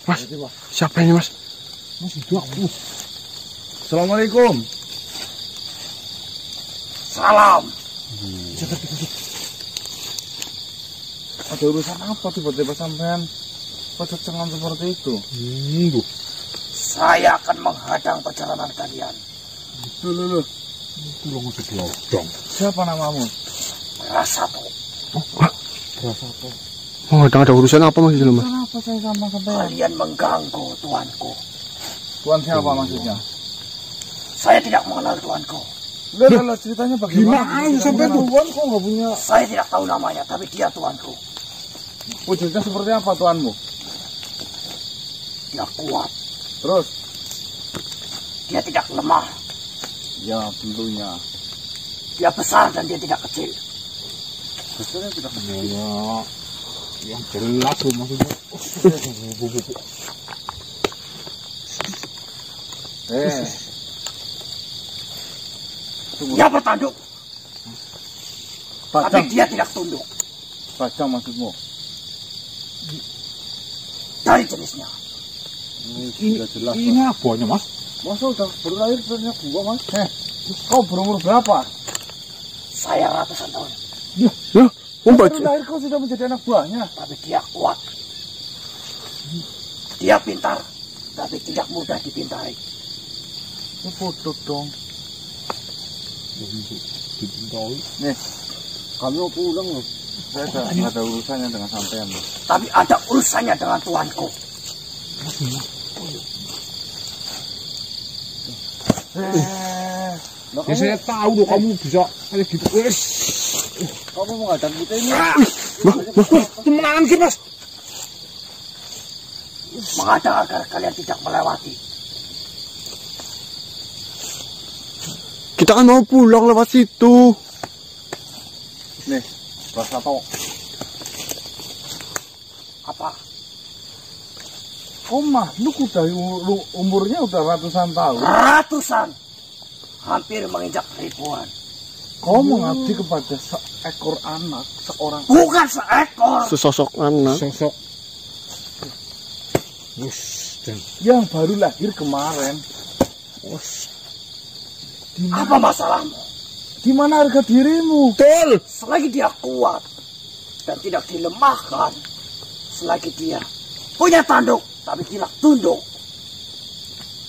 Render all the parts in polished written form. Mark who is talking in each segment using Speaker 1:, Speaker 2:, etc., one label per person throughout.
Speaker 1: Mas, siapa ini mas?
Speaker 2: Mas itu aku.
Speaker 3: Assalamualaikum.
Speaker 4: Salam.
Speaker 3: Ada urusan apa tiba-tiba sampean pecet-cengan seperti itu?
Speaker 4: Saya akan menghadang perjalanan kalian.
Speaker 3: Loh.
Speaker 2: Itu lo ngasih gelodong.
Speaker 3: Siapa namamu?
Speaker 4: Rasato.
Speaker 3: Rasato.
Speaker 1: Oh, ada urusan apa mas?
Speaker 3: Kenapa saya sama sampean?
Speaker 4: Kalian mengganggu tuanku.
Speaker 3: Tuan siapa maksudnya?
Speaker 4: Saya tidak mengenal tuanku.
Speaker 3: Udah ceritanya bagaimana?
Speaker 2: Gimana sampai
Speaker 3: tuan kok nggak punya?
Speaker 4: Saya tidak tahu namanya, tapi dia tuanku.
Speaker 3: Wujudnya seperti apa tuanmu?
Speaker 4: Dia kuat.
Speaker 3: Terus?
Speaker 4: Dia tidak lemah.
Speaker 3: Ya tentunya.
Speaker 4: Dia besar dan dia tidak kecil.
Speaker 3: Besarnya tidak
Speaker 2: Ya, yang jelas loh maksudnya.
Speaker 4: Dia bertanduk, tapi
Speaker 3: Bajang.
Speaker 4: dia tidak tunduk.
Speaker 3: Bajang maksudmu?
Speaker 4: Dari jenisnya.
Speaker 2: Ini abahnya mas.
Speaker 3: Masa udah baru lahir punya gua mas? Kau berumur berapa?
Speaker 4: Saya ratusan tahun,
Speaker 1: Ya,
Speaker 3: Baru
Speaker 1: bajang.
Speaker 3: lahir kau sudah menjadi anak buahnya.
Speaker 4: tapi dia kuat. Dia pintar, tapi tidak mudah dipintari.
Speaker 3: Ini bodoh dong.
Speaker 2: Dipintai.
Speaker 3: Nih, kami mau pulang loh. Saya nggak ada urusannya dengan sampean loh.
Speaker 4: Tapi ada urusannya dengan tuanku.
Speaker 2: Ya saya tahu loh kamu bisa kayak gitu.
Speaker 3: Kamu mau ngadang kita ini?
Speaker 2: Temenan sih mas.
Speaker 4: Mengadang agar kalian tidak melewati.
Speaker 1: Kita kan mau pulang lewat situ.
Speaker 3: Nih, Rasato.
Speaker 4: Apa?
Speaker 3: Kau makhluk udah umurnya udah ratusan tahun.
Speaker 4: Ratusan, hampir menginjak ribuan.
Speaker 3: Kau mengabdi kepada seekor anak, seorang
Speaker 4: Bukan seekor.
Speaker 1: Sesosok anak.
Speaker 2: Sosok. Wus, dan
Speaker 3: yang baru lahir kemarin.
Speaker 4: Apa masalahmu?
Speaker 3: Di mana harga dirimu?
Speaker 1: Betul.
Speaker 4: Selagi dia kuat dan tidak dilemahkan, selagi dia punya tanduk tapi tidak tunduk,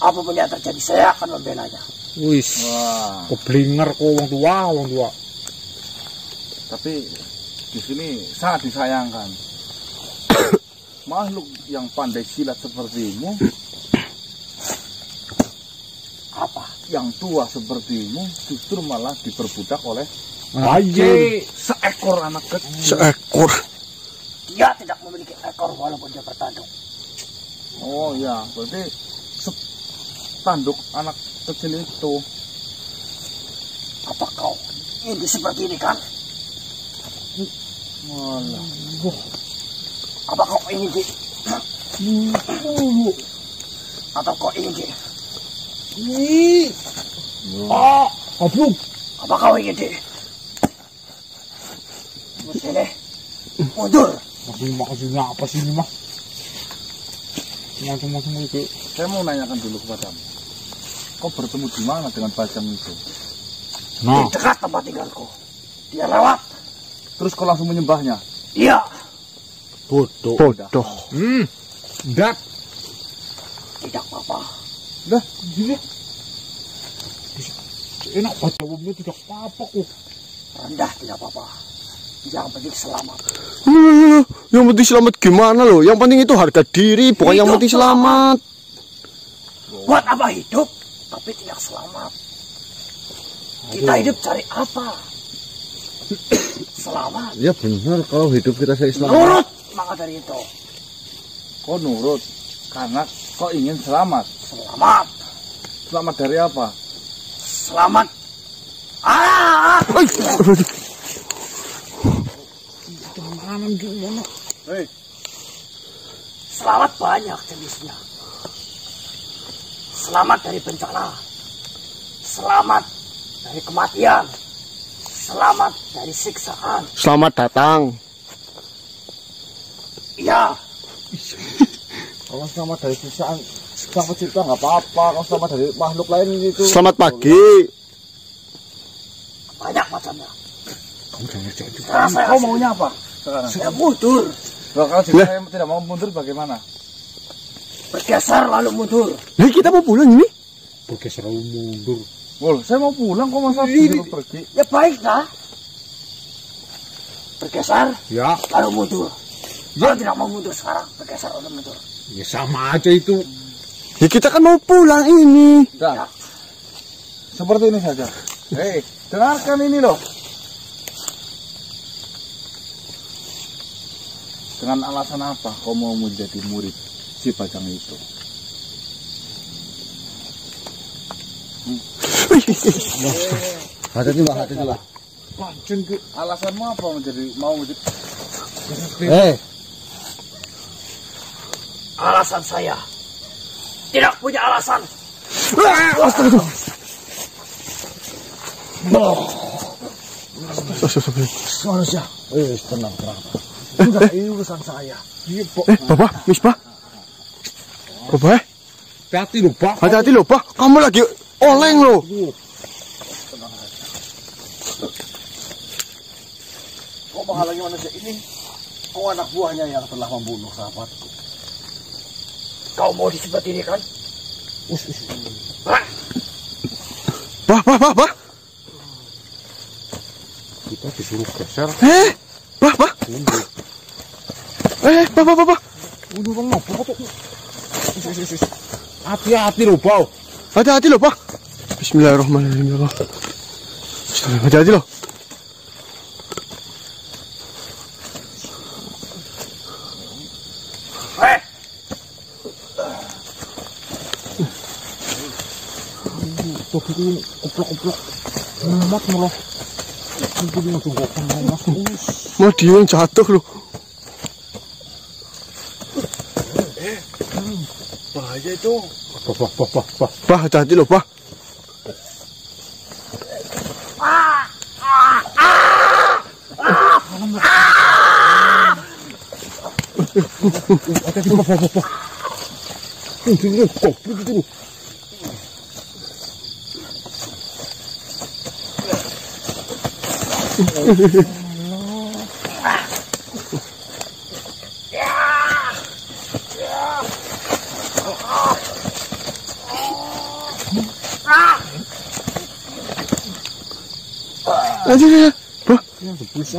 Speaker 4: apapun yang terjadi saya akan membelanya.
Speaker 2: wis.
Speaker 3: Wah,
Speaker 2: Keblinger kok wong tua.
Speaker 3: tapi di sini sangat disayangkan. Makhluk yang pandai silat sepertimu,
Speaker 4: Apa?
Speaker 3: yang tua sepertimu, justru malah diperbudak oleh
Speaker 2: Aye.
Speaker 3: seekor anak kecil.
Speaker 1: Seekor.
Speaker 4: Dia tidak memiliki ekor walaupun dia bertanduk.
Speaker 3: Oh ya, berarti tanduk anak kecil itu.
Speaker 4: Apa kau ingin seperti ini kan?
Speaker 3: Walah.
Speaker 4: Apa kau ingin di? Atau kau ingin di?
Speaker 2: Ah, goblok.
Speaker 4: Apa kau ingin di? Sini, mundur.
Speaker 2: Maksudnya apa sih ini mas? Macam-macam itu.
Speaker 3: Saya mau nanyakan dulu kepadamu. Kau bertemu di mana dengan bajang itu?
Speaker 2: Nah,
Speaker 4: Di dekat tempat tinggalku. Dia lewat.
Speaker 3: Terus kau langsung menyembahnya?
Speaker 4: Iya.
Speaker 2: bodoh.
Speaker 1: Bodoh.
Speaker 2: Dat.
Speaker 4: Tidak apa-apa.
Speaker 3: Dah,
Speaker 2: Gini. Enak baca umumnya tidak apa-apa kok.
Speaker 4: Rendah tidak apa-apa. Yang penting selamat.
Speaker 1: Yang penting selamat gimana loh? Yang penting itu harga diri, bukan yang
Speaker 4: Hidup
Speaker 1: penting selamat.
Speaker 4: Buat apa hidup tapi tidak selamat? Kita hidup cari apa? Selamat.
Speaker 3: ya benar kalau hidup kita selamat.
Speaker 4: Nurut maka dari itu.
Speaker 3: Kau nurut karena kau ingin selamat.
Speaker 4: Selamat.
Speaker 3: Selamat dari apa?
Speaker 4: Selamat.
Speaker 2: Temenan gimana?
Speaker 3: Hei,
Speaker 4: Selamat banyak jenisnya. Selamat dari bencana. Selamat dari kematian. Selamat dari siksaan.
Speaker 1: Selamat datang.
Speaker 4: Iya.
Speaker 3: Kalau selamat dari siksaan sang pencipta nggak apa-apa. Kalau selamat dari makhluk lain itu.
Speaker 1: Selamat pagi.
Speaker 4: Banyak macamnya.
Speaker 2: Kamu jangan ngerjain itu.
Speaker 3: Kau maunya apa sekarang?
Speaker 4: Saya mundur.
Speaker 3: Loh, kalau jika saya tidak mau mundur bagaimana?
Speaker 4: Bergeser lalu mundur.
Speaker 1: Nah, kita mau pulang ini.
Speaker 2: Bergeser mundur.
Speaker 3: Wol, saya mau pulang kok masa disuruh pergi.
Speaker 4: Ya baiklah. Bergeser
Speaker 2: Ya,
Speaker 4: lalu mundur. Kalau tidak mau mundur sekarang, bergeser lalu mundur.
Speaker 2: ya sama aja itu.
Speaker 1: Ya kita kan mau pulang ini.
Speaker 3: Dah. Seperti ini saja. Hei, dengarkan ini loh. Dengan alasan apa kau mau menjadi murid si Bajang itu?
Speaker 1: Hati-hati Mbak, hati-hati Mbak.
Speaker 3: Pancen ke alasanmu apa mau menjadi
Speaker 4: Alasan saya tidak punya alasan.
Speaker 3: manusia? Tenang. Enggak, ini urusan saya.
Speaker 1: Bapak, Misbah. Bapak,
Speaker 2: Hati-hati loh, Pak.
Speaker 1: hati-hati loh, Pak. Kamu lagi oleng loh.
Speaker 3: Kau menghalangi manusia ini? Kau anak buahnya yang telah membunuh sahabatku.
Speaker 4: Kau mau disebut ini kan?
Speaker 1: Bah.
Speaker 2: Kita disuruh geser.
Speaker 1: Bah. Bah.
Speaker 2: Udah bang, apa tuh? Hati-hati loh, Bau.
Speaker 1: Hati-hati loh, Pak. Bismillahirrahmanirrahim. Hati-hati loh.
Speaker 2: Kuplok. Mat malah. Ini tunggukan mas.
Speaker 1: Mau dia yang jatuh loh.
Speaker 3: Bahaya itu.
Speaker 2: Bah.
Speaker 1: Bah, hati-hati loh, Pak.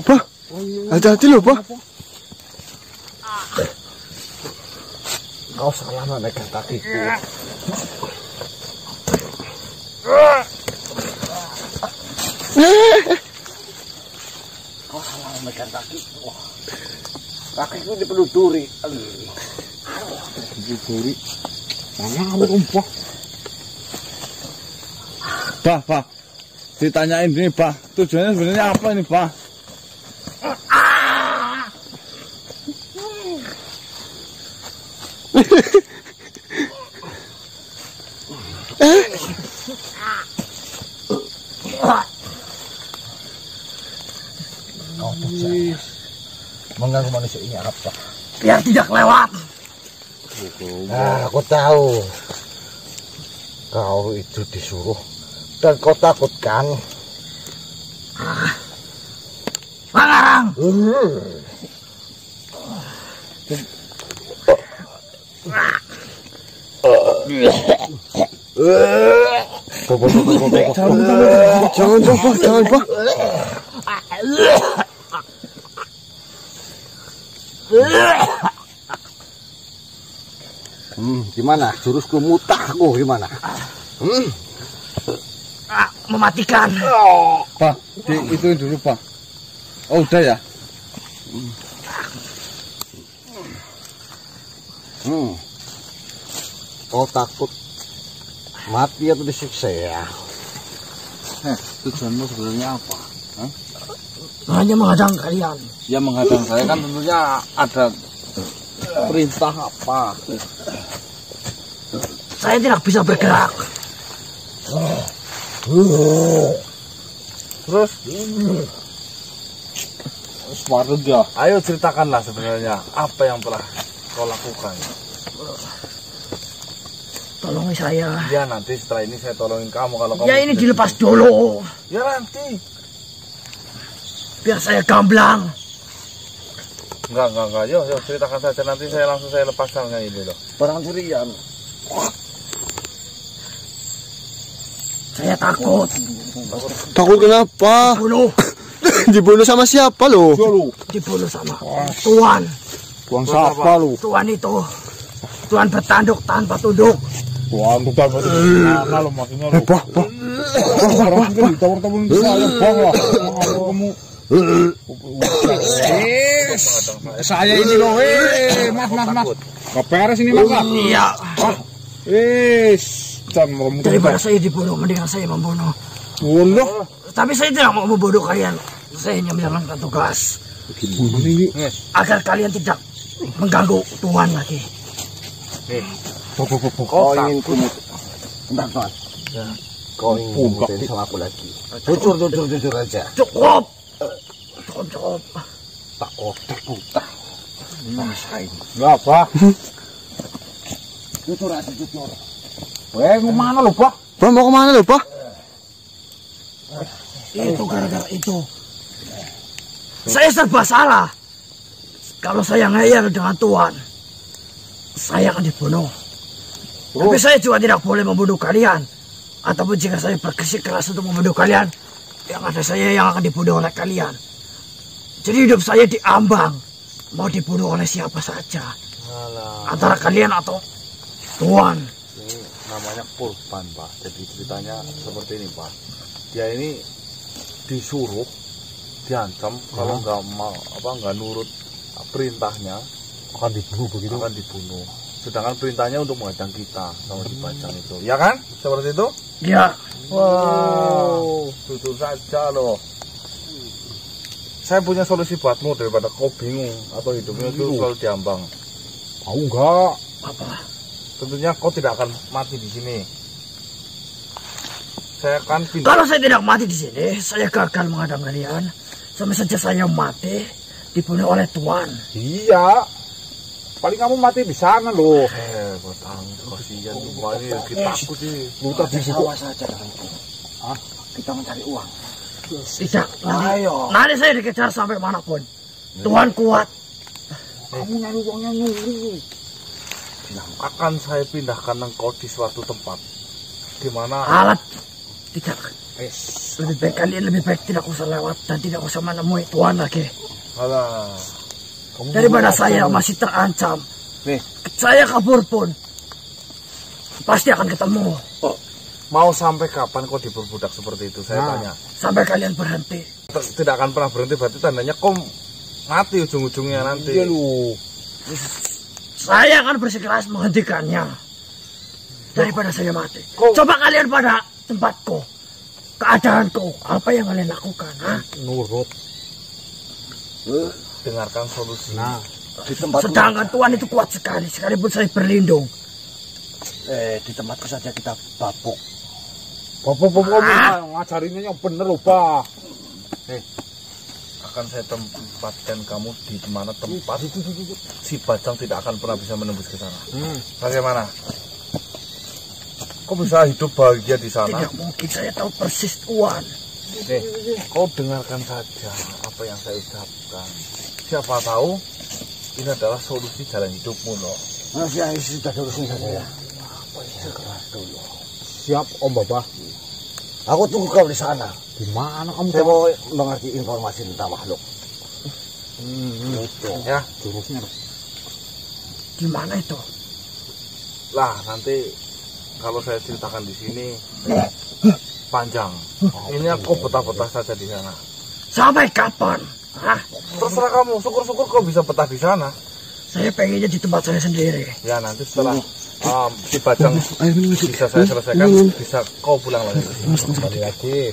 Speaker 1: Bah. Hati-hati loh, Pak.
Speaker 3: Kau salah memegang kakiku. Kau salah memegang kakiku. Kakiku dipeluduri.
Speaker 2: Duri. Mana kamu rumpah? Bah. Ditanyain ini, Bah. Tujuannya sebenarnya apa ini, Bah?
Speaker 3: Kau tujuan mengganggu manusia ini apa?
Speaker 4: Biar tidak lewat.
Speaker 3: Aku tahu. Kau itu disuruh dan kau takutkan.
Speaker 4: Mengarang.
Speaker 1: Jangan, Pak.
Speaker 3: Gimana? Jurusku mutahku gimana?
Speaker 4: Mematikan.
Speaker 2: Pak, itu dulu, Pak. Oh, udah ya?
Speaker 3: Kau takut mati atau disiksa ya?
Speaker 2: Tujuanmu sebenarnya apa?
Speaker 4: Hanya menghadang kalian.
Speaker 2: Ya menghadang saya kan tentunya ada perintah apa?
Speaker 4: Saya tidak bisa bergerak.
Speaker 2: Terus? Separuh ya.
Speaker 3: Ayo ceritakanlah sebenarnya apa yang telah kau lakukan.
Speaker 4: Tolongi saya.
Speaker 2: Ya nanti setelah ini saya tolongin kamu kalau kamu.
Speaker 4: Ya ini dilepas dulu.
Speaker 2: Ya nanti.
Speaker 4: Biar saya gamblang.
Speaker 2: Enggak. Yuk, ceritakan saja nanti saya langsung lepaskannya ini loh.
Speaker 3: Barang curian.
Speaker 4: Saya takut.
Speaker 1: Takut kenapa?
Speaker 4: Dibunuh.
Speaker 1: Dibunuh sama siapa lo?
Speaker 4: Dibunuh sama Tuan.
Speaker 3: Tuan siapa lu?
Speaker 4: Tuan itu. Tuan bertanduk tanpa tunduk.
Speaker 3: Tuan tukang itu mana lu maksudnya lu?
Speaker 1: Bah.
Speaker 3: Orang itu ditawar-tawar itu saya bang lah. Kamu. Saya ini loh, mas. Keperes ini mas.
Speaker 4: Iya. Daripada saya dibunuh, mendingan saya membunuh.
Speaker 3: Bunuh.
Speaker 4: Tapi saya tidak mau membunuh kalian. Saya hanya menjalankan tugas agar kalian tidak mengganggu Tuan lagi.
Speaker 3: Kau ingin kumut. Bentar Tuan. Kau ingin kumutin sama aku lagi. Jujur aja.
Speaker 4: Cukup.
Speaker 3: Tak otak putar. Enggak apa. Jujur. Mau mana lu, Pak?
Speaker 1: Bah, mau kemana lo, Bah?
Speaker 4: Itu gara-gara itu. Saya serba salah. Kalau saya ngeyel dengan Tuan, saya akan dibunuh. Tapi saya juga tidak boleh membunuh kalian. Ataupun jika saya bersikeras untuk membunuh kalian, yang ada saya yang akan dibunuh oleh kalian. Jadi hidup saya diambang. Mau dibunuh oleh siapa saja. Antara kalian atau Tuan.
Speaker 2: Ini namanya korban, Pak. Jadi ceritanya seperti ini, Pak. Dia ini disuruh, diancam kalau nggak nurut perintahnya
Speaker 3: Akan dibunuh begitu.
Speaker 2: akan dibunuh. Sedangkan perintahnya untuk menghadang kita sama si Bajang itu, ya kan? Seperti itu?
Speaker 4: Ya,
Speaker 2: Wow, jujur saja loh. Saya punya solusi buatmu daripada kau bingung atau hidupnya itu selalu diambang.
Speaker 3: Tahu enggak?
Speaker 4: apa?
Speaker 2: Tentunya kau tidak akan mati di sini. Saya akan pindah.
Speaker 4: Kalau saya tidak mati di sini, saya gagal menghadang kalian. Sampai saja saya mati, dibunuh oleh Tuan.
Speaker 3: Iya. Paling kamu mati di sana loh.
Speaker 2: Batang, kasihan tuh. Wah, ini kita takut sih.
Speaker 3: Lu tadi
Speaker 4: Sama saja denganku.
Speaker 3: Hah?
Speaker 4: Kita mencari uang. Tidak, nanti saya dikejar sampai manapun. Tuhan kuat.
Speaker 3: Kamu nyari uangnya nyuri.
Speaker 2: Akan saya pindahkan engkau di suatu tempat di mana
Speaker 4: Alat tidak. Lebih baik tidak usah lewat dan tidak usah menemui Tuhan lagi.
Speaker 2: alah,
Speaker 4: Daripada saya masih terancam.
Speaker 3: Nih.
Speaker 4: Saya kabur pun pasti akan ketemu.
Speaker 2: mau sampai kapan kau diperbudak seperti itu? Saya tanya.
Speaker 4: Sampai kalian berhenti.
Speaker 2: Tidak akan pernah berhenti, berarti tandanya kau mati ujung-ujungnya nanti.
Speaker 3: Iya lu.
Speaker 4: Saya akan bersikeras menghentikannya daripada saya mati.
Speaker 2: Kok-
Speaker 4: Coba kalian pada tempatku, keadaanku, apa yang kalian lakukan? Ha?
Speaker 3: Nurut.
Speaker 2: Dengarkan solusi.
Speaker 3: Nah, di tempat
Speaker 4: Sedangkan Tuhan itu kuat sekali, sekalipun saya berlindung.
Speaker 3: di tempatku saja kita babuk. Bapak ngajarinnya yang bener loh, Pak.
Speaker 2: Akan saya tempatkan kamu di mana tempat si Bajang tidak akan pernah bisa menembus ke sana. Bagaimana? Kau bisa hidup bahagia di sana?
Speaker 4: Tidak mungkin, saya tahu persis Tuhan.
Speaker 2: Nih, kau dengarkan saja apa yang saya ucapkan. Siapa tahu ini adalah solusi jalan hidupmu, loh.
Speaker 3: Masih sudah urusin saja ya. Siap, Om Bapak. Aku tunggu kau di sana. Di mana kamu? Saya mau mengerti informasi tentang makhluk. Itu.
Speaker 2: Ya,
Speaker 3: Jurusnya.
Speaker 4: Di mana itu?
Speaker 2: lah nanti kalau saya ceritakan di sini panjang. Ini aku betah-betah saja di sana.
Speaker 4: Sampai kapan? Hah?
Speaker 2: Terserah kamu. Syukur-syukur kau bisa betah di sana.
Speaker 4: Saya pengennya di tempat saya sendiri.
Speaker 2: Ya nanti setelah si Bajang bisa saya selesaikan, bisa kau pulang lagi.
Speaker 3: Kembali lagi.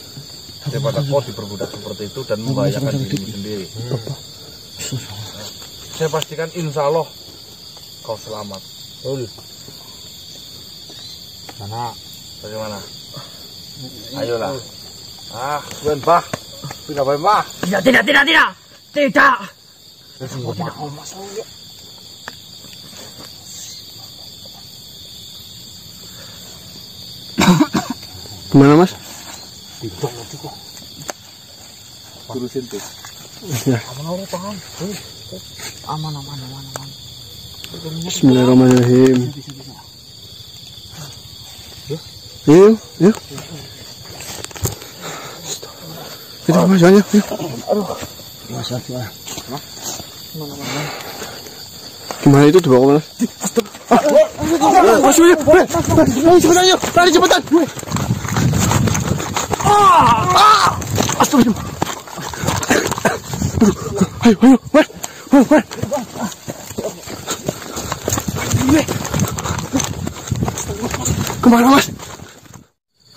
Speaker 2: Daripada kau diperbudak seperti itu dan membahayakan dirimu sendiri. Saya pastikan insya Allah kau selamat.
Speaker 3: Mana?
Speaker 2: Bagaimana? Ayolah. Suwen bah. Pindah bae mah.
Speaker 4: Tidak. Tidak.
Speaker 1: Gimana Mas?
Speaker 3: Tidak nanti kok.
Speaker 2: Terusin tuh.
Speaker 1: Ya.
Speaker 3: Aman tangan. Aman.
Speaker 1: Bismillahirrahmanirrahim.
Speaker 3: Bisa.
Speaker 1: Yuk. Kita Mas, ayo.
Speaker 3: Aduh. Masa.
Speaker 1: Gimana itu dibawa Mas? Mas, cepetan yuk, lari cepetan. Astagfirullah. Ayo, Mas. Kemana Mas?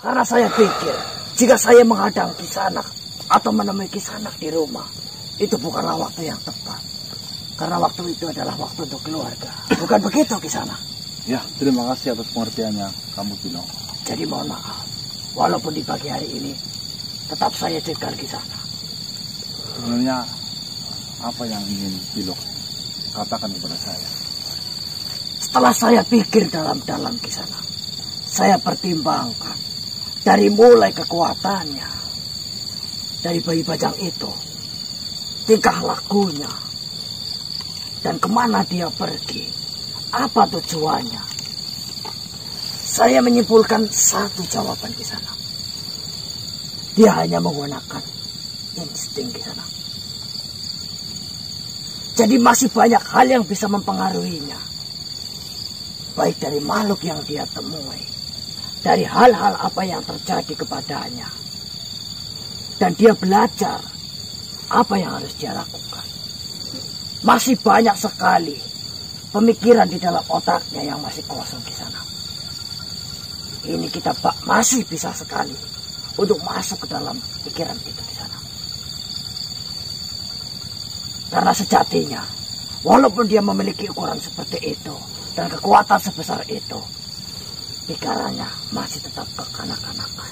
Speaker 4: Karena saya pikir, jika saya menghadang Kisanak atau menemui Kisanak di rumah, itu bukanlah waktu yang tepat. Karena waktu itu adalah waktu untuk keluarga. Bukan begitu Kisanak?
Speaker 2: Ya, terima kasih atas pengertiannya kamu Pino.
Speaker 4: Jadi mohon maaf, walaupun di pagi hari ini, tetap saya cegal Kisanak.
Speaker 2: Sebenarnya apa yang ingin Pino katakan kepada saya?
Speaker 4: Setelah saya pikir dalam-dalam Kisanak, saya pertimbangkan dari mulai kekuatannya, dari bayi bajang itu, tingkah lakunya, dan kemana dia pergi, apa tujuannya. Saya menyimpulkan satu jawaban di sana. Dia hanya menggunakan insting di sana. Jadi masih banyak hal yang bisa mempengaruhinya. Baik dari makhluk yang dia temui, dari hal-hal apa yang terjadi kepadanya. Dan dia belajar apa yang harus dia lakukan. Masih banyak sekali pemikiran di dalam otaknya yang masih kosong di sana. Ini kita masih bisa sekali untuk masuk ke dalam pikiran itu di sana. Karena sejatinya, walaupun dia memiliki ukuran seperti itu dan kekuatan sebesar itu, pikirannya masih tetap kekanak-kanakan.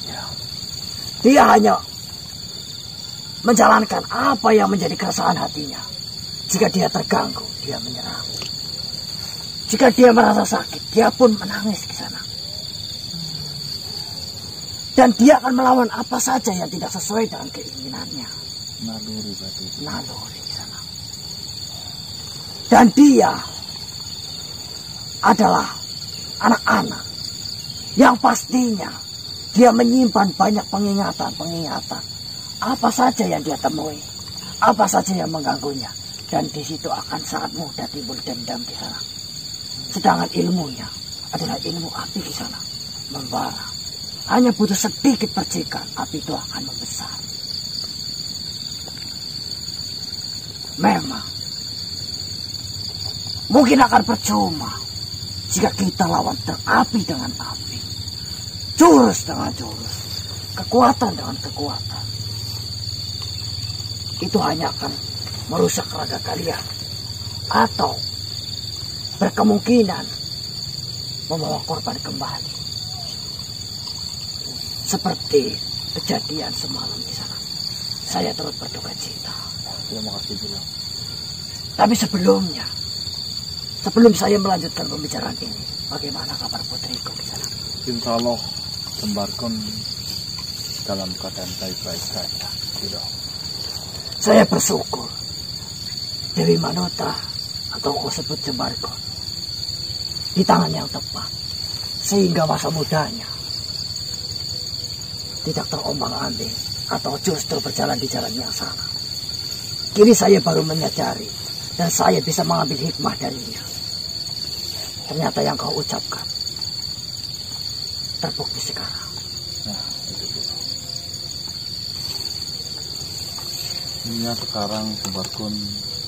Speaker 4: Ya. Dia hanya menjalankan apa yang menjadi keresahan hatinya. Jika dia terganggu, dia menyerang. Jika dia merasa sakit, dia pun menangis ke sana. Dan dia akan melawan apa saja yang tidak sesuai dengan keinginannya.
Speaker 2: Naluri berarti.
Speaker 4: Naluri di sana. Dan dia adalah anak-anak yang pastinya dia menyimpan banyak pengingatan. Apa saja yang dia temui, apa saja yang mengganggunya, dan di situ akan sangat mudah timbul dendam di sana. Sedangkan ilmunya adalah ilmu api di sana, membara. Hanya butuh sedikit percikan, api itu akan membesar. Memang, mungkin akan percuma jika kita lawan api dengan api, jurus dengan jurus, kekuatan dengan kekuatan. Itu hanya akan merusak raga kalian, atau berkemungkinan membawa korban kembali. Seperti kejadian semalam di sana. Saya turut berduka cita.
Speaker 2: Terima kasih Pino.
Speaker 4: Tapi sebelum saya melanjutkan pembicaraan ini, bagaimana kabar putriku di sana?
Speaker 2: Insya Allah Sembarkon dalam keadaan baik-baik saja. Pino.
Speaker 4: Saya bersyukur Dewi Manota atau kau sebut Sembarkon di tangan yang tepat, sehingga masa mudanya tidak terombang-ambing atau justru berjalan di jalan yang salah. Kini saya baru menyadari dan saya bisa mengambil hikmah darinya. Ternyata yang kau ucapkan terbukti sekarang.
Speaker 2: Nah, itu Pino. Ini sekarang Sembarkon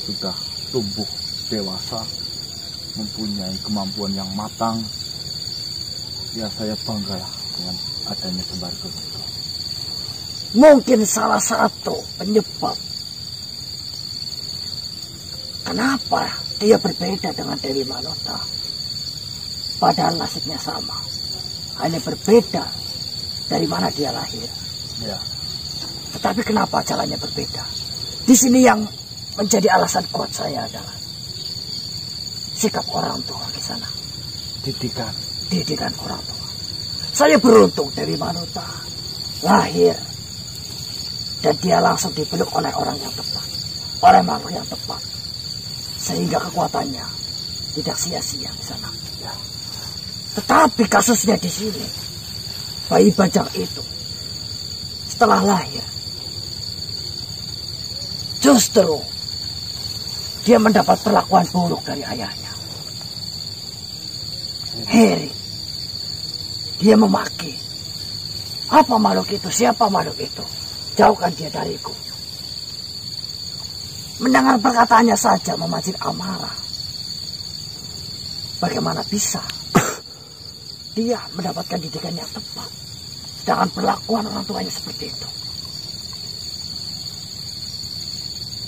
Speaker 2: sudah tumbuh dewasa, mempunyai kemampuan yang matang. Ya, saya banggalah dengan adanya Sembarkon itu.
Speaker 4: Mungkin salah satu penyebab kenapa dia berbeda dengan Dewi Manota. Padahal nasibnya sama. Hanya berbeda dari mana dia lahir.
Speaker 2: Ya.
Speaker 4: Tetapi kenapa jalannya berbeda? Di sini yang menjadi alasan kuat saya adalah sikap orang tua di sana.
Speaker 2: Didikan
Speaker 4: Didikan orang tua. Saya beruntung Dewi Manuta lahir dan dia langsung dipeluk oleh orang yang tepat, oleh makhluk yang tepat, sehingga kekuatannya tidak sia-sia di sana. Ya. Tetapi kasusnya di sini, bayi Bajang itu setelah lahir justru dia mendapat perlakuan buruk dari ayahnya. Heri, dia memaki. Apa makhluk itu? Siapa makhluk itu? Jauhkan dia dariku. Mendengar perkataannya saja memancing amarah. Bagaimana bisa dia mendapatkan didikan yang tepat, sedangkan perlakuan orang tuanya seperti itu?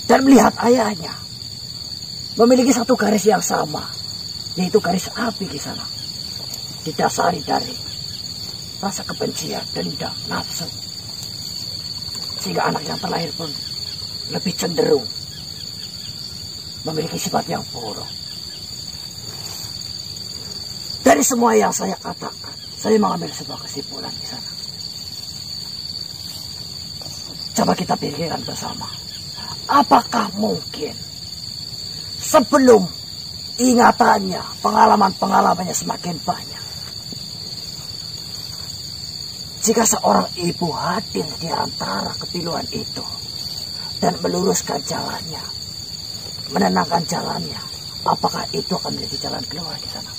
Speaker 4: Dan melihat ayahnya memiliki satu garis yang sama, yaitu garis api di sana, didasari dari rasa kebencian, dendam, nafsu, sehingga anak yang terlahir pun lebih cenderung memiliki sifat yang buruk. Dari semua yang saya katakan, saya mengambil sebuah kesimpulan di sana. Coba kita pikirkan bersama, apakah mungkin sebelum ingatannya, pengalaman-pengalamannya semakin banyak, jika seorang ibu hadir di antara kepiluan itu dan meluruskan jalannya, menenangkan jalannya, apakah itu akan menjadi jalan keluar di sana?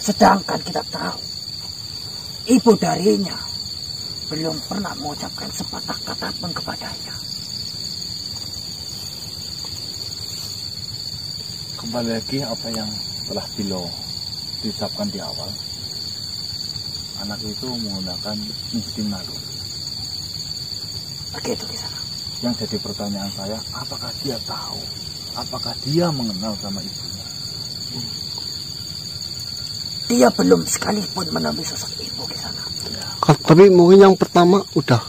Speaker 4: Sedangkan kita tahu, ibu darinya belum pernah mengucapkan sepatah kata pun kepadanya.
Speaker 2: Kembali lagi apa yang telah Bilo diucapkan di awal. Anak itu menggunakan insting naluri.
Speaker 4: Begitu di sana.
Speaker 2: Yang jadi pertanyaan saya, apakah dia tahu? Apakah dia mengenal sama ibunya?
Speaker 4: Dia belum sekalipun menemui sosok ibu di sana.
Speaker 2: Ya.
Speaker 1: Tapi mungkin yang pertama udah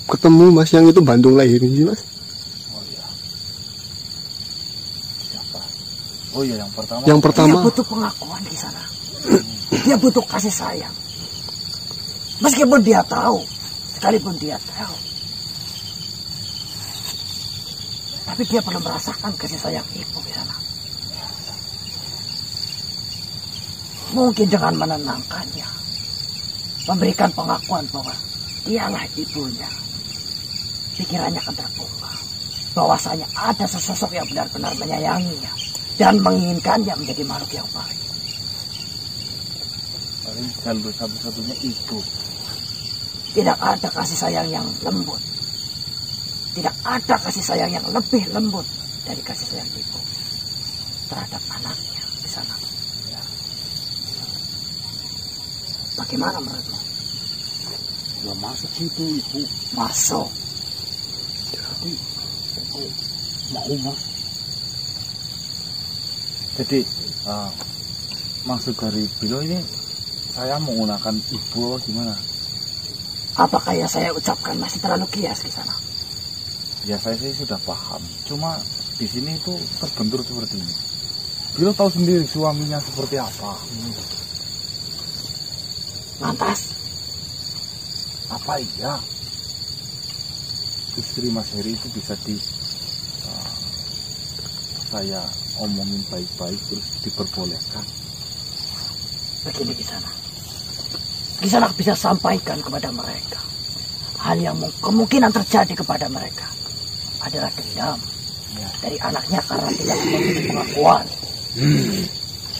Speaker 1: ketemu Mas, yang itu Bandung lahir ini Mas.
Speaker 2: Oh iya. Siapa? Oh iya, yang pertama.
Speaker 1: Yang pertama.
Speaker 4: Dia butuh pengakuan di sana. Dia butuh kasih sayang. Meskipun dia tahu, sekalipun dia tahu, tapi dia belum merasakan kasih sayang ibu di sana. Mungkin dengan menenangkannya, memberikan pengakuan bahwa dialah ibunya, pikirannya akan terbuka, bahwasanya ada sesosok yang benar-benar menyayanginya dan menginginkannya menjadi makhluk yang baik.
Speaker 2: Paling jalur satu-satunya itu.
Speaker 4: Tidak ada kasih sayang yang lembut, tidak ada kasih sayang yang lebih lembut dari kasih sayang ibu terhadap anaknya di sana. Bagaimana menurutmu?
Speaker 3: Ya masuk situ ibu.
Speaker 4: Masuk.
Speaker 3: Tapi aku mau Mas.
Speaker 2: Jadi maksud dari Bilo ini saya menggunakan ibu atau gimana?
Speaker 4: Apakah yang saya ucapkan masih terlalu kias di sana?
Speaker 2: Ya saya sih sudah paham. Cuma di sini itu terbentur seperti ini. Bilo tahu sendiri suaminya seperti apa.
Speaker 4: Lantas,
Speaker 2: Apa iya istri Mas Heri itu bisa saya omongin baik-baik terus diperbolehkan?
Speaker 4: begini di sana. Di sana bisa sampaikan kepada mereka hal yang kemungkinan terjadi kepada mereka adalah dendam dari anaknya karena tidak memiliki pengakuan.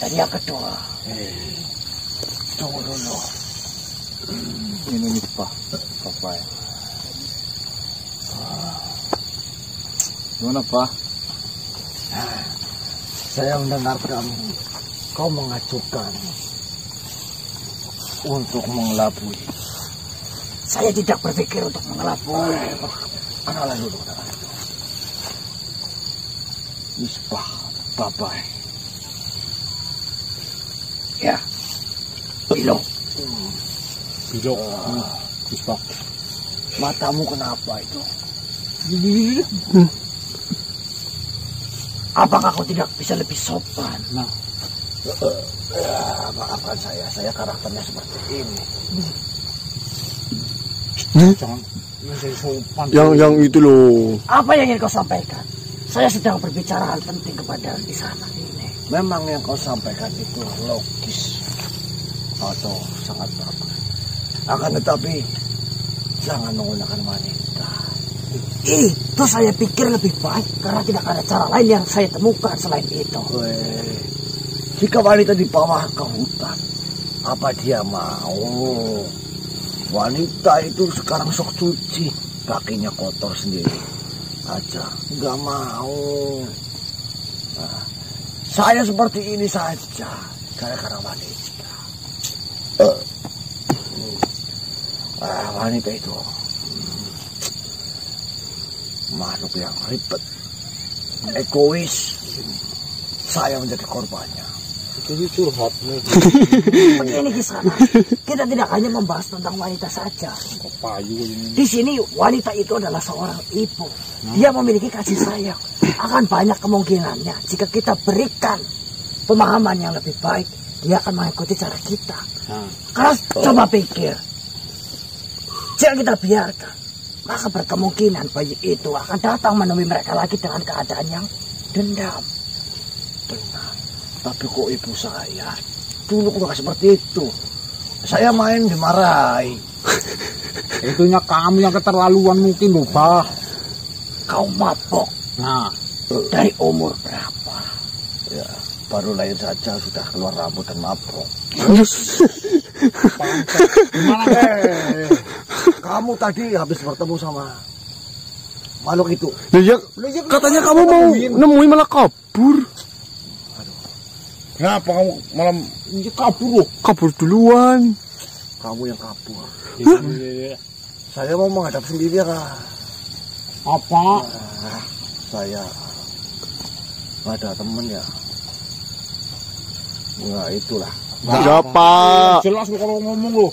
Speaker 4: Dan yang kedua,
Speaker 2: Tunggu dulu. Ini nih Pak, Bapak ya. Gimana Pak?
Speaker 3: Saya mendengarkan kau mengajukan untuk mengelabui.
Speaker 4: saya tidak berpikir untuk mengelabui.
Speaker 3: Kenalan dulu, kenalan dulu. Misbah, Bapak.
Speaker 4: Ya, Bilo,
Speaker 2: Bilo, Misbah.
Speaker 3: Matamu kenapa itu?
Speaker 4: apakah kau tidak bisa lebih sopan?
Speaker 2: Nah,
Speaker 3: Maafkan saya karakternya seperti ini.
Speaker 2: Jangan saya sopan.
Speaker 1: Yang itu loh.
Speaker 4: Apa yang ingin kau sampaikan? Saya sedang berbicara hal penting kepada di sana ini.
Speaker 3: Memang yang kau sampaikan itu logis atau sangat bagus. Akan tetapi jangan menggunakan wanita.
Speaker 4: Itu saya pikir lebih baik karena tidak ada cara lain yang saya temukan selain itu.
Speaker 3: Jika wanita dibawa ke hutan, apa dia mau? Wanita itu sekarang sok cuci, kakinya kotor sendiri aja, nggak mau. Nah, saya seperti ini saja gara-gara wanita. Wanita itu makhluk yang ribet, egois. Saya menjadi korbannya.
Speaker 2: Itu curhat nih.
Speaker 4: Begini Kisana, kita tidak hanya membahas tentang wanita saja.
Speaker 2: Kok payu ini.
Speaker 4: Di sini wanita itu adalah seorang ibu. Dia memiliki kasih sayang. Akan banyak kemungkinannya jika kita berikan pemahaman yang lebih baik, dia akan mengikuti cara kita. Karena coba pikir, jika kita biarkan, maka berkemungkinan bayi itu akan datang menemui mereka lagi dengan keadaan yang dendam.
Speaker 3: Benar. Tapi kok ibu saya dulu kok seperti itu? Saya main dimarahi.
Speaker 2: Itunya kamu yang keterlaluan mungkin loh, Bah.
Speaker 4: Kau mabok.
Speaker 2: Nah,
Speaker 4: Dari umur berapa?
Speaker 3: Ya, baru lahir saja sudah keluar rambut dan mabok.
Speaker 2: gimana?
Speaker 3: Kamu tadi habis bertemu sama makhluk itu.
Speaker 1: Ya, katanya kamu mau nemuin malah kabur.
Speaker 2: Kenapa kamu malam ini kabur loh?
Speaker 1: Kabur duluan.
Speaker 3: Kamu yang kabur.
Speaker 2: Iya.
Speaker 3: Saya mau menghadap sendiri ya, Kak.
Speaker 2: Apa?
Speaker 3: Saya nggak ada temen ya. Nggak itulah.
Speaker 1: Siapa?
Speaker 2: Jelas lo kalau ngomong lo.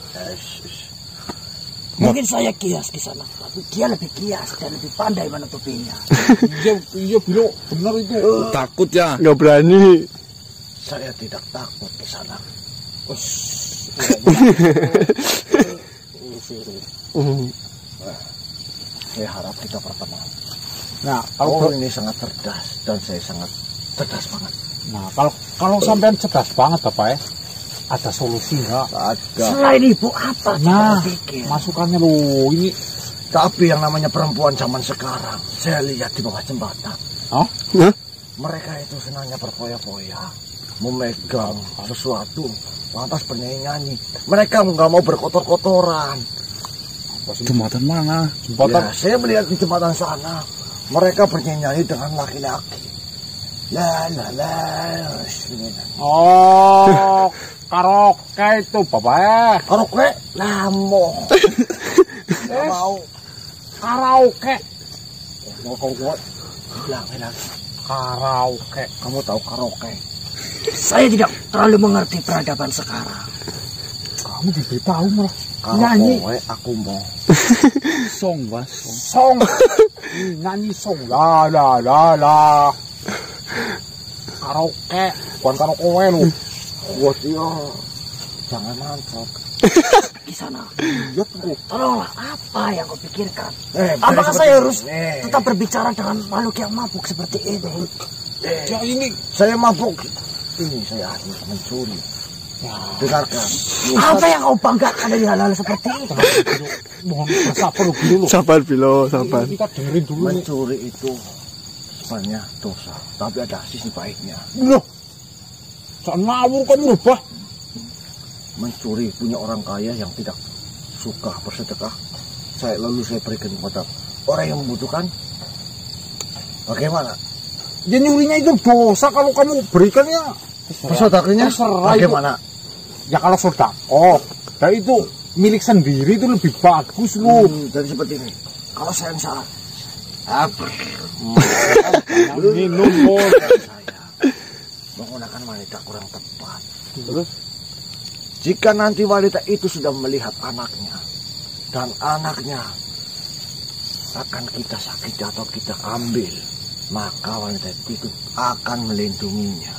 Speaker 4: Mungkin saya kias di sana, tapi dia lebih kias dan lebih pandai menutupinya.
Speaker 2: Iya bilo benar itu.
Speaker 5: Takut ya?
Speaker 1: Nggak berani.
Speaker 3: Saya tidak takut di sana. Saya harap kita bertemu.
Speaker 2: Nah,
Speaker 3: Oh, ini sangat cerdas dan saya sangat cerdas banget.
Speaker 2: Nah, kalau sampean cerdas banget Bapak ya. Ada solusi enggak?
Speaker 3: Ada.
Speaker 4: Selain ibu apa
Speaker 2: Nah,
Speaker 4: kita pikir?
Speaker 2: masukannya lo ini.
Speaker 3: Tapi yang namanya perempuan zaman sekarang, saya lihat di bawah jembatan.
Speaker 2: Hah?
Speaker 3: Mereka itu senangnya berfoya-foya, memegang sesuatu, lantas bernyanyi-nyanyi. Mereka nggak mau berkotor-kotoran.
Speaker 5: Jembatan mana?
Speaker 2: Jembatan.
Speaker 3: Ya, saya melihat di jembatan sana, mereka bernyanyi dengan laki-laki. La la la.
Speaker 2: Oh, karaoke itu Bapak ya.
Speaker 3: Karaoke lamo. Nggak mau.
Speaker 2: Karaoke.
Speaker 3: Mau kau buat? Bilangin lagi.
Speaker 2: Karaoke.
Speaker 3: Kamu tahu karaoke?
Speaker 4: Saya tidak terlalu mengerti peradaban sekarang.
Speaker 2: Kamu diberitahu malah. Nyanyi.
Speaker 3: Karaoke aku mau.
Speaker 5: Song, Bas.
Speaker 2: Song. Nyanyi song. La la la la. Karaoke. Bukan karaoke lu.
Speaker 3: Buat dia. Jangan mantap.
Speaker 4: Di sana,
Speaker 2: Iya tuh.
Speaker 4: tolonglah apa yang kau pikirkan?
Speaker 3: Apakah
Speaker 4: Apakah saya harus
Speaker 3: tetap
Speaker 4: tetap berbicara dengan makhluk yang mabuk seperti ini?
Speaker 2: Ya ini.
Speaker 3: saya mabuk? Ini saya harus mencuri. Dengarkan.
Speaker 4: Apa yang kau banggakan dari hal-hal seperti itu?
Speaker 2: Mohon bersabar lu dulu.
Speaker 1: Sabar Bilo, sabar.
Speaker 2: Kita dengerin dulu nih.
Speaker 3: Mencuri itu sebenarnya dosa, tapi ada sisi baiknya.
Speaker 2: Loh. Jangan ngawur kamu loh, Bah.
Speaker 3: Mencuri punya orang kaya yang tidak suka bersedekah, lalu saya berikan kepada orang yang membutuhkan. Bagaimana?
Speaker 2: Ya nyurinya itu dosa kalau kamu berikannya.
Speaker 3: Bersedekahnya
Speaker 2: Terserah
Speaker 3: bagaimana?
Speaker 2: Itu. Ya kalau sedekah, dan itu milik sendiri itu lebih bagus loh.
Speaker 3: Jadi seperti ini.
Speaker 4: Kalau saya yang salah,
Speaker 2: Minum loh.
Speaker 3: Saya menggunakan wanita kurang tepat.
Speaker 2: Terus?
Speaker 3: Jika nanti wanita itu sudah melihat anaknya, dan anaknya akan kita sakiti atau kita ambil, maka wanita itu akan melindunginya.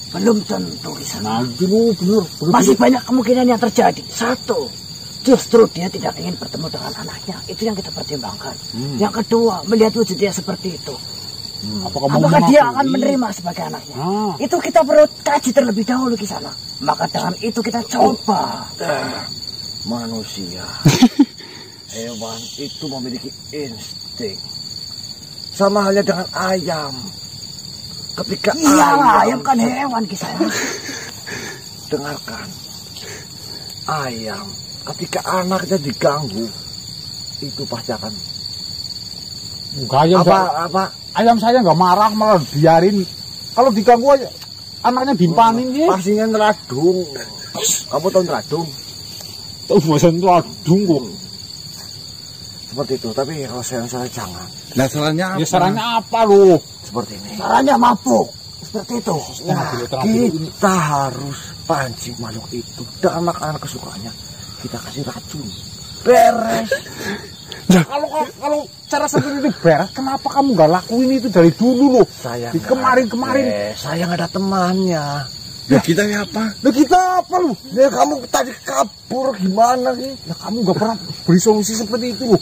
Speaker 4: Belum tentu Kisana.
Speaker 5: Nah, itu bener.
Speaker 4: Masih banyak kemungkinan yang terjadi. Satu, justru dia tidak ingin bertemu dengan anaknya. Itu yang kita pertimbangkan. Yang kedua, melihat wujudnya seperti itu. Apakah dia akan menerima sebagai anaknya? Itu kita perlu kaji terlebih dahulu Kisana. Maka dengan itu kita coba.
Speaker 3: Manusia, hewan itu memiliki insting. Sama halnya dengan ayam. Ketika
Speaker 4: ayam kan hewan Kisana.
Speaker 3: Dengarkan, ayam ketika anaknya diganggu, itu pasti akan
Speaker 5: apa? Ayam saya nggak marah, malah biarin. Kalau diganggu aja, anaknya dimpanin sih.
Speaker 3: Pastinya neradung. Kamu tahu neradung?
Speaker 5: Tahu bahasa neradung kok.
Speaker 3: Seperti itu, tapi kalau saya jangan.
Speaker 5: Nah, sarannya apa? Ya sarannya apa lu?
Speaker 3: Seperti ini.
Speaker 4: Sarannya mabuk. Seperti itu.
Speaker 3: Nah, kita harus pancing makhluk itu dengan makanan kesukaannya. Kita kasih racun. Beres.
Speaker 5: Nah, kalau cara seperti itu beres, kenapa kamu nggak lakuin itu dari dulu loh?
Speaker 3: Saya
Speaker 5: di kemarin.
Speaker 3: Saya nggak ada temannya.
Speaker 5: Ya kita apa?
Speaker 3: Nah kita apa lu? Ya kamu tadi kabur gimana sih?
Speaker 5: Ya kamu nggak pernah beri solusi seperti itu loh.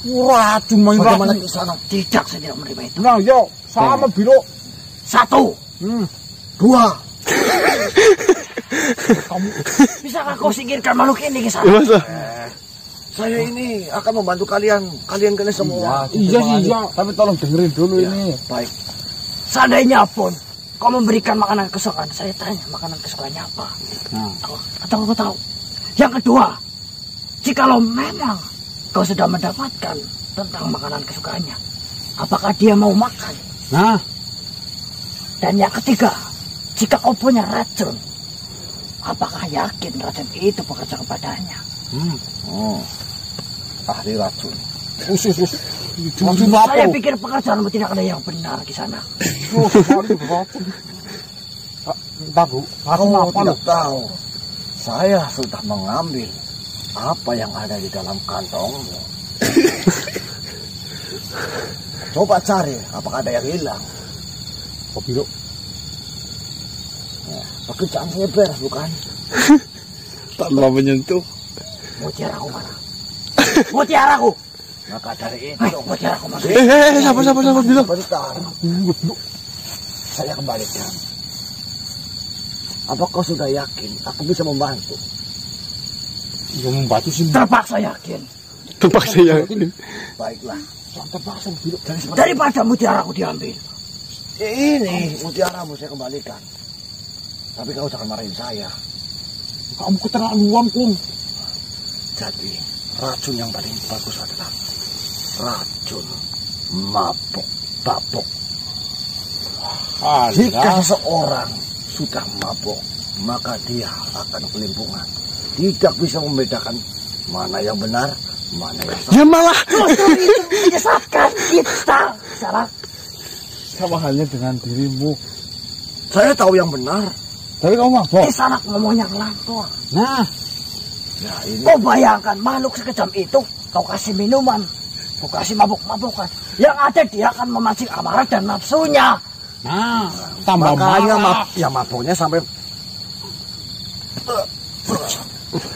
Speaker 5: Wah, cuma
Speaker 3: bagaimana ke sana?
Speaker 4: Tidak, saya tidak menerima itu.
Speaker 5: Nah, yo, sama Biro.
Speaker 4: 1, 2. Kamu bisakah kau singkirkan makhluk ini ke sana?
Speaker 3: Saya ini akan membantu kalian semua.
Speaker 5: Iya. Tapi tolong dengerin dulu ini.
Speaker 3: Baik.
Speaker 4: Seandainya pun kau memberikan makanan kesukaan, saya tanya makanan kesukaannya apa? Atau kau tahu? Yang kedua, jikalau memang kau sudah mendapatkan tentang makanan kesukaannya, apakah dia mau makan?
Speaker 5: Nah.
Speaker 4: Dan yang ketiga, jika kau punya racun, apakah yakin racun itu bekerja kepadanya?
Speaker 3: Ahli racun.
Speaker 4: Saya pikir pekerjaanmu tidak ada yang benar di sana.
Speaker 5: Entah Bu,
Speaker 3: kamu tidak tahu. Saya sudah mengambil apa yang ada di dalam kantongmu. Coba cari, apakah ada yang hilang?
Speaker 5: Kopi dok.
Speaker 3: Pekerjaan saya beres bukan?
Speaker 5: Tanpa menyentuh.
Speaker 4: Mutiaraku mana? Mutiaraku.
Speaker 3: Maka dari itu,
Speaker 4: mutiaraku mana?
Speaker 1: Sabar bilang.
Speaker 3: Saya kembalikan. Apa kau sudah yakin aku bisa membantu?
Speaker 5: Ya membantu sih.
Speaker 4: Terpaksa yakin.
Speaker 3: Baiklah.
Speaker 5: Terpaksa
Speaker 4: daripada mutiaraku diambil.
Speaker 3: Ini mutiaramu saya kembalikan. Tapi kau jangan marahin saya.
Speaker 5: Kamu keterlaluan, Kum.
Speaker 3: Jadi racun yang paling bagus adalah racun mabuk babuk. Jika seseorang sudah mabuk, maka dia akan kelimpungan. Tidak bisa membedakan mana yang benar, mana yang salah.
Speaker 1: Ya malah
Speaker 4: justru itu menyesatkan kita. Salah.
Speaker 5: Sama halnya dengan dirimu.
Speaker 3: Saya tahu yang benar.
Speaker 5: Tapi kamu mabuk.
Speaker 4: Di sana ngomongnya ngelantur.
Speaker 5: Nah.
Speaker 3: Ya, ini.
Speaker 4: Kau bayangkan makhluk sekejam itu, kau kasih minuman, kau kasih mabuk-mabukan. Yang ada dia akan memancing amarah dan nafsunya.
Speaker 5: Nah, tambah
Speaker 3: makanya mabuknya sampai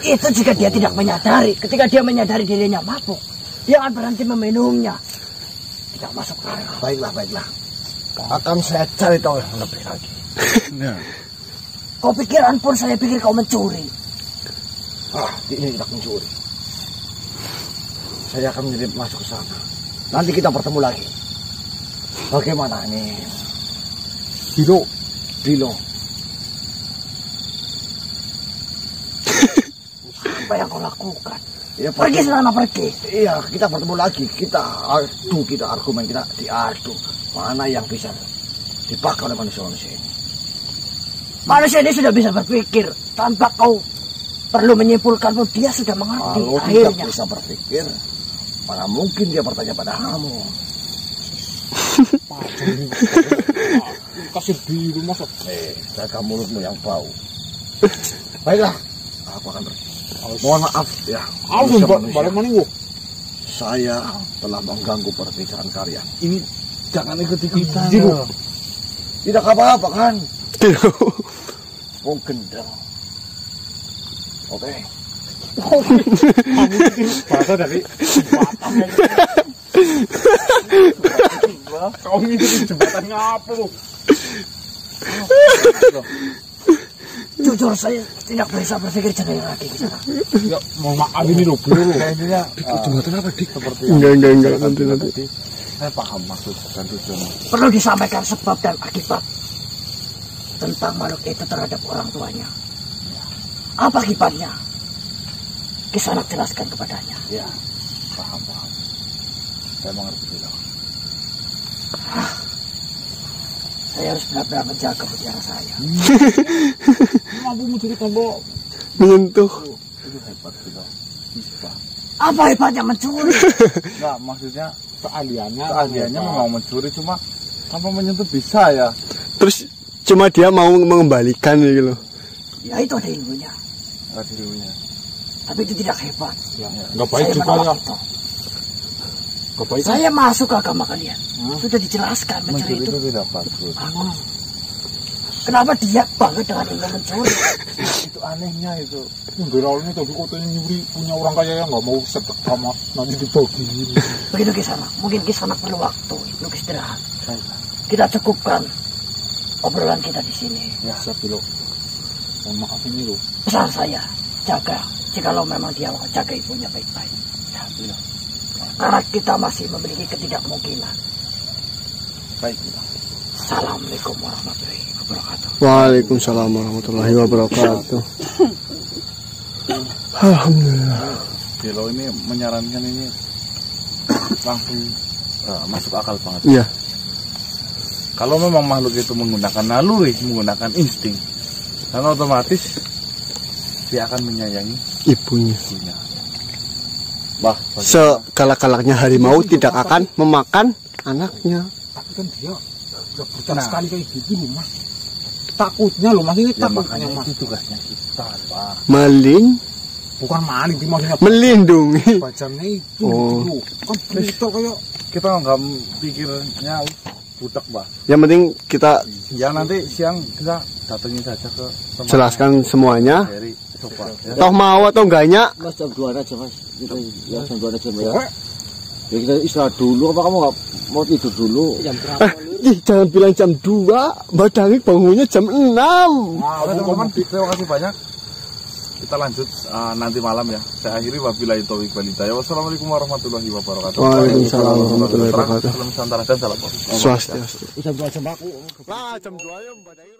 Speaker 4: itu jika dia tidak menyadari. Ketika dia menyadari dirinya mabuk, dia akan berhenti meminumnya. Tidak masuk akal.
Speaker 3: Baiklah. Akan saya cari tahu yang lebih lagi.
Speaker 4: Kau pikiran pun saya pikir kau mencuri.
Speaker 3: Ini tidak mencuri. Saya akan menjadi masuk ke sana. Nanti kita bertemu lagi. Bagaimana nih? Bilo.
Speaker 4: Apa yang kau lakukan?
Speaker 3: Ya,
Speaker 4: pergi sana, pergi.
Speaker 3: Iya, kita bertemu lagi. Kita argumen kita diadu. Mana yang bisa dipakai oleh manusia-manusia ini?
Speaker 4: Manusia ini sudah bisa berpikir tanpa kau perlu menyimpulkan pun dia sudah mengerti.
Speaker 3: Kalau
Speaker 4: akhirnya
Speaker 3: tidak bisa berpikir, mana mungkin dia bertanya pada kamu?
Speaker 5: Kasih biru masa.
Speaker 3: Jaga mulutmu yang bau. Baiklah, aku akan pergi. Mohon maaf ya.
Speaker 5: Balik mana?
Speaker 3: Saya telah mengganggu perbicaraan kalian.
Speaker 5: Ini jangan ikut kita.
Speaker 3: Tidak apa-apa kan?
Speaker 1: Tidak.
Speaker 3: Wong gendeng. Oke.
Speaker 5: Bahasa dari jembatan. Kau itu di jembatan ngapa lu?
Speaker 4: Jujur saya tidak bisa berpikir jernih lagi di sana.
Speaker 5: Ya, mau maaf ini loh, bro.
Speaker 2: Kayaknya
Speaker 1: Jembatan apa, Dik?
Speaker 2: seperti
Speaker 1: Enggak, nanti.
Speaker 2: saya paham maksud dan tujuannya.
Speaker 4: Perlu disampaikan sebab dan akibat tentang makhluk itu terhadap orang tuanya. Apa akibatnya? Kisanak jelaskan kepadanya.
Speaker 2: Ya, paham. Saya mengerti juga.
Speaker 4: Saya harus benar-benar menjaga mutiara saya.
Speaker 5: Mampu mencuri tombol.
Speaker 1: Menyentuh.
Speaker 2: Itu hebat juga. Bisa.
Speaker 4: Apa hebatnya mencuri?
Speaker 2: Enggak, maksudnya
Speaker 5: Keahliannya
Speaker 2: memang mencuri, cuma tanpa menyentuh bisa ya.
Speaker 1: Terus cuma dia mau mengembalikan gitu loh.
Speaker 4: Ya itu ada ilmunya.
Speaker 2: Dirinya.
Speaker 4: Tapi itu tidak hebat.
Speaker 5: ya, nggak baik
Speaker 4: Saya
Speaker 5: juga ya.
Speaker 4: menolak itu.
Speaker 5: Nggak baik.
Speaker 4: Saya masuk ke agama kalian. Sudah dijelaskan mencuri
Speaker 2: Mencuri
Speaker 4: itu.
Speaker 2: itu tidak bagus.
Speaker 4: Kenapa dia bangga dengan ilmu mencuri?
Speaker 2: Itu anehnya itu.
Speaker 5: Ini tadi katanya nyuri punya orang kaya yang nggak mau sedekah mas, nanti dibagiin.
Speaker 4: Begitu Kisanak. Mungkin Kisanak perlu waktu untuk istirahat. Kita cukupkan obrolan kita di sini.
Speaker 5: Ya, saya bilang, mohon maaf ini loh.
Speaker 4: Pesan saya, jaga. Jikalau memang dia mau jaga ibunya baik-baik. Ya. Karena kita masih memiliki ketidakmungkinan.
Speaker 2: Baik.
Speaker 4: Assalamualaikum warahmatullahi wabarakatuh.
Speaker 1: Waalaikumsalam warahmatullahi wabarakatuh. Alhamdulillah.
Speaker 2: Bilo ini menyarankan ini langsung masuk akal banget.
Speaker 1: Iya.
Speaker 2: Kalau memang makhluk itu menggunakan naluri, menggunakan insting, dan otomatis dia akan menyayangi
Speaker 1: Ibunya.
Speaker 2: ibunya. Bah,
Speaker 1: Segalak-galaknya harimau tidak akan memakan anaknya.
Speaker 5: Tapi kan dia udah brutal sekali kayak gitu loh mas. Takutnya loh mas, ini
Speaker 2: ya,
Speaker 5: takutnya
Speaker 2: makanya
Speaker 5: mas.
Speaker 2: itu tugasnya kita, Pak.
Speaker 1: Maling
Speaker 5: Bukan maling, dia maksudnya
Speaker 1: melindungi.
Speaker 5: bajangnya itu
Speaker 1: Oh.
Speaker 5: gitu loh. Kan brutal kayak.
Speaker 2: Kita nggak pikirnya budak, Pak.
Speaker 1: Yang penting kita
Speaker 2: Ya nanti siang kita datengin saja ke tempat
Speaker 1: jelaskan semuanya.
Speaker 2: dari coba. Ya.
Speaker 1: Toh mau atau enggaknya?
Speaker 3: Mas jam 2 aja mas. Kita ya jam 2 aja ya. Ya kita istirahat dulu. Apa kamu nggak mau tidur dulu?
Speaker 1: Jangan bilang jam 2. Mbak Dangik bangunnya jam 6.
Speaker 5: Nah,
Speaker 2: Oke teman-teman, terima kasih banyak. Kita lanjut nanti malam ya. Saya akhiri wabillahi taufiq wal hidayah. Wassalamualaikum warahmatullahi wabarakatuh.
Speaker 1: Waalaikumsalam warahmatullahi wabarakatuh.
Speaker 2: Salam Nusantara dan salam
Speaker 1: Swastiastu.
Speaker 3: Jam 2 aja mbak.
Speaker 1: Lah jam 2 ya Mbak Dangik.